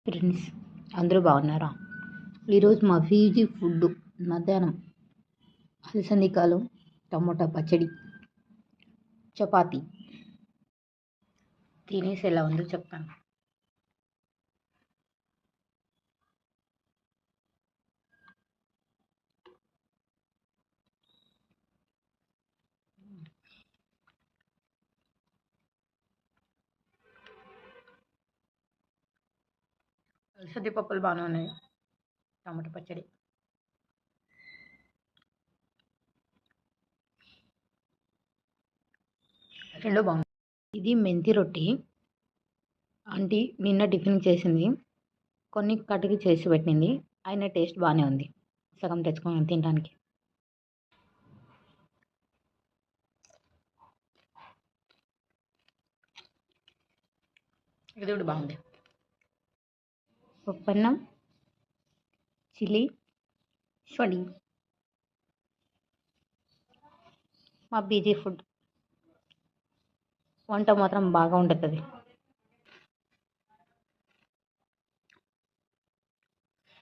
Friends అందరూ బాగున్నారా? ఈరోజు మా పీజీ ఫుడ్ మధ్యాహ్నం అలసందికాలు, టమోటా పచ్చడి, చపాతి. తినేసి ఎలా ఉందో చెప్తాను. అలసంది పప్పులు బాగానే ఉన్నాయి. టమాటా పచ్చడి రెండు బాగుంది. ఇది మెంతి రొట్టి. ఆంటీ నిన్న టిఫిన్ చేసింది, కొన్ని కటికి చేసి పెట్టింది. అయినా టేస్ట్ బాగానే ఉంది. సగం తెచ్చుకొని తినడానికి. ఇది కూడా బాగుంది. పప్పన్నం, చిల్లీ, షొడి. మా పీజీ ఫుడ్ వంట మాత్రం బాగా ఉంటుంది.